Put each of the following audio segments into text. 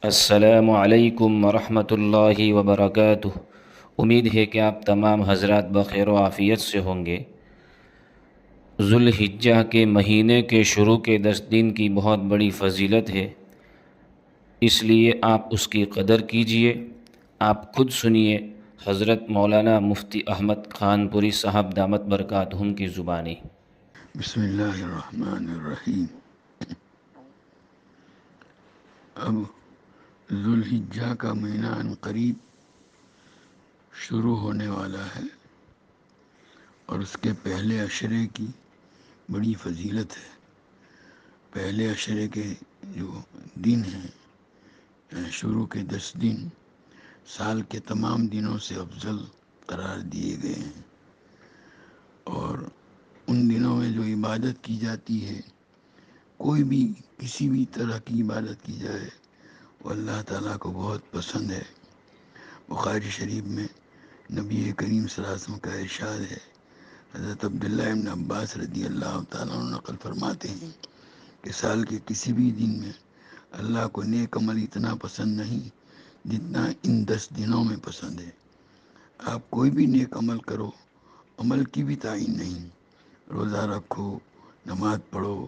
السلام علیکم ورحمۃ اللہ وبرکاتہ۔ امید ہے کہ آپ تمام حضرات بخیر و عافیت سے ہوں گے۔ ذوالحجہ کے مہینے کے شروع کے 10 دن کی بہت بڑی فضیلت ہے، اس لیے آپ اس کی قدر کیجئے۔ آپ خود سنیے حضرت مولانا مفتی احمد خان پوری صاحب دامت برکاتہم کی زبانی۔ بسم اللہ الرحمن الرحیم۔ اب ذوالحجہ کا مہینہ عنقریب شروع ہونے والا ہے اور اس کے پہلے عشرے کی بڑی فضیلت ہے۔ پہلے عشرے کے جو دن ہیں، شروع کے 10 دن سال کے تمام دنوں سے افضل قرار دیے گئے ہیں، اور ان دنوں میں جو عبادت کی جاتی ہے، کوئی بھی کسی بھی طرح کی عبادت کی جائے، وہ اللہ تعالیٰ کو بہت پسند ہے۔ بخاری شریف میں نبی کریم صلی اللہ علیہ وسلم کا ارشاد ہے، حضرت عبداللہ ابن عباس رضی اللہ تعالیٰ عنہ نقل فرماتے ہیں کہ سال کے کسی بھی دن میں اللہ کو نیک عمل اتنا پسند نہیں جتنا ان 10 دنوں میں پسند ہے۔ آپ کوئی بھی نیک عمل کرو، عمل کی بھی تعین نہیں، روزہ رکھو، نماز پڑھو،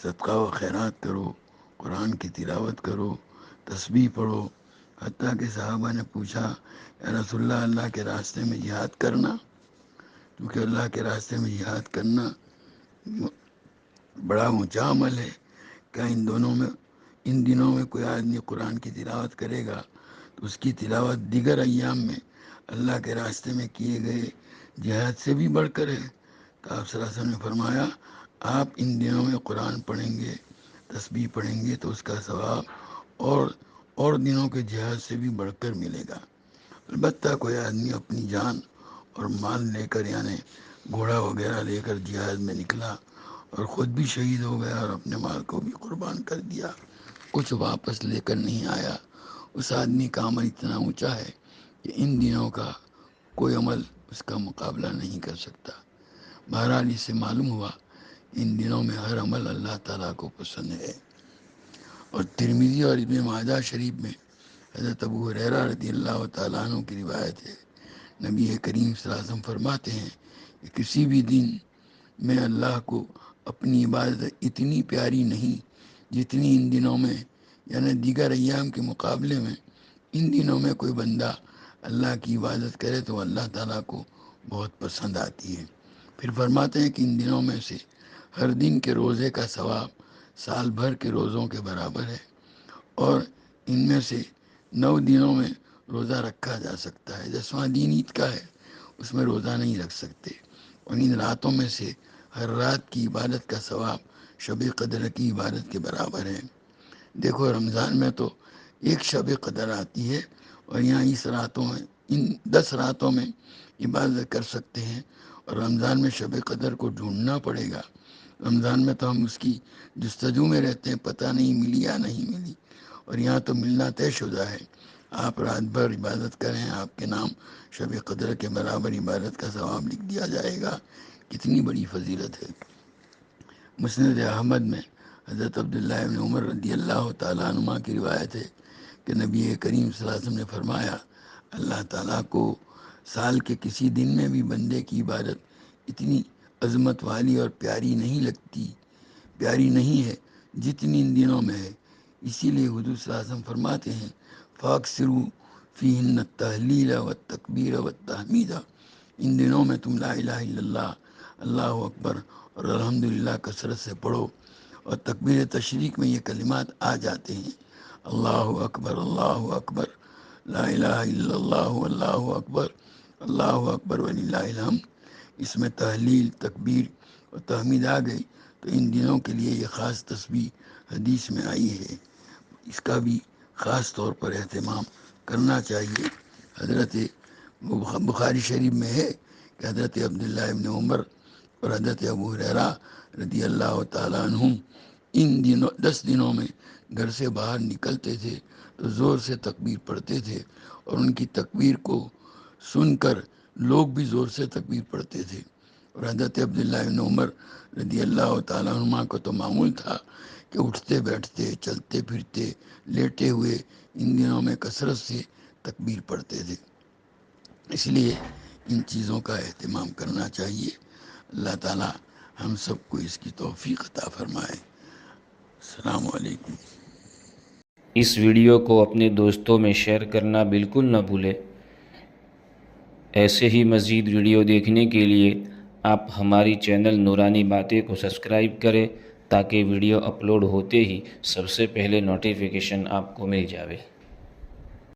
صدقہ و خیرات کرو، قرآن کی تلاوت کرو، تسبیح پڑھو۔ حتیٰ کہ صحابہ نے پوچھا، یا رسول اللہ، اللہ کے راستے میں جہاد کرنا؟ کیونکہ اللہ کے راستے میں جہاد کرنا بڑا اونچا عمل ہے، کیا ان دنوں میں کوئی آدمی قرآن کی تلاوت کرے گا تو اس کی تلاوت دیگر ایام میں اللہ کے راستے میں کیے گئے جہاد سے بھی بڑھ کر ہے؟ تو آپ صلی اللہ علیہ وسلم نے فرمایا، آپ ان دنوں میں قرآن پڑھیں گے، تسبیح پڑھیں گے تو اس کا ثواب اور دنوں کے جہاد سے بھی بڑھ کر ملے گا۔ البتہ کوئی آدمی اپنی جان اور مال لے کر، یعنی گھوڑا وغیرہ لے کر جہاد میں نکلا اور خود بھی شہید ہو گیا اور اپنے مال کو بھی قربان کر دیا، کچھ واپس لے کر نہیں آیا، اس آدمی کا عمل اتنا اونچا ہے کہ ان دنوں کا کوئی عمل اس کا مقابلہ نہیں کر سکتا۔ بہرحال اس سے معلوم ہوا ان دنوں میں ہر عمل اللہ تعالیٰ کو پسند ہے۔ اور ترمذی اور ابن ماجہ شریف میں حضرت ابو ہریرہ رضی اللہ تعالیٰ عنہ کی روایت ہے، نبی کریم صلی اللہ علیہ وسلم فرماتے ہیں کہ کسی بھی دن میں اللہ کو اپنی عبادت اتنی پیاری نہیں جتنی ان دنوں میں، یعنی دیگر ایام کے مقابلے میں ان دنوں میں کوئی بندہ اللہ کی عبادت کرے تو اللہ تعالیٰ کو بہت پسند آتی ہے۔ پھر فرماتے ہیں کہ ان دنوں میں سے ہر دن کے روزے کا ثواب سال بھر کے روزوں کے برابر ہے، اور ان میں سے 9 دنوں میں روزہ رکھا جا سکتا ہے۔ 10واں دن عید کا ہے، اس میں روزہ نہیں رکھ سکتے، اور ان راتوں میں سے ہر رات کی عبادت کا ثواب شب قدر کی عبادت کے برابر ہے۔ دیکھو، رمضان میں تو ایک شب قدر آتی ہے، اور یہاں اس راتوں میں، ان 10 راتوں میں عبادت کر سکتے ہیں، اور رمضان میں شب قدر کو ڈھونڈنا پڑے گا۔ رمضان میں تو ہم اس کی جستجو میں رہتے ہیں، پتہ نہیں ملی یا نہیں ملی، اور یہاں تو ملنا طے شدہ ہے۔ آپ رات بھر عبادت کریں، آپ کے نام شب قدر کے برابر عبادت کا ثواب لکھ دیا جائے گا۔ کتنی بڑی فضیلت ہے۔ مسند احمد میں حضرت عبداللہ ابن عمر رضی اللہ تعالیٰ عنہ کی روایت ہے کہ نبی کریم صلی اللہ علیہ وسلم نے فرمایا، اللہ تعالیٰ کو سال کے کسی دن میں بھی بندے کی عبادت اتنی عظمت والی اور پیاری نہیں ہے جتنی ان دنوں میں ہے۔ اسی لیے حضور صلی اللہ علیہ وسلم فرماتے ہیں، فاکثروا فیہن التہلیل والتکبیر والتحمید، ان دنوں میں تم لا الہ الا اللہ، اللہ اکبر اور الحمدللہ کثرت سے پڑھو، اور تکبیر تشریق میں یہ کلمات آ جاتے ہیں، اللہ اکبر، لا الہ الا اللہ، اللہ اکبر وللہ الحمد۔ اس میں تحلیل، تکبیر اور تحمید آ گئی تو ان دنوں کے لیے یہ خاص تسبیح حدیث میں آئی ہے، اس کا بھی خاص طور پر اہتمام کرنا چاہیے۔ حضرت بخاری شریف میں ہے کہ حضرت عبداللہ ابن عمر اور حضرت ابو ہریرہ رضی اللہ تعالیٰ عنہم ان 10 دنوں میں گھر سے باہر نکلتے تھے تو زور سے تکبیر پڑھتے تھے، اور ان کی تکبیر کو سن کر لوگ بھی زور سے تکبیر پڑھتے تھے۔ اور حضرت عبداللہ ابن عمر رضی اللہ تعالیٰ عنہ کو تو معمول تھا کہ اٹھتے بیٹھتے چلتے پھرتے لیٹے ہوئے ان دنوں میں کثرت سے تکبیر پڑھتے تھے۔ اس لیے ان چیزوں کا اہتمام کرنا چاہیے۔ اللہ تعالی ہم سب کو اس کی توفیق عطا فرمائے۔ السلام علیکم۔ اس ویڈیو کو اپنے دوستوں میں شیئر کرنا بالکل نہ بھولیں۔ ایسے ہی مزید ویڈیو دیکھنے کے لیے آپ ہماری چینل نورانی باتیں کو سبسکرائب کریں تاکہ ویڈیو اپلوڈ ہوتے ہی سب سے پہلے نوٹیفیکیشن آپ کو مل جاوے۔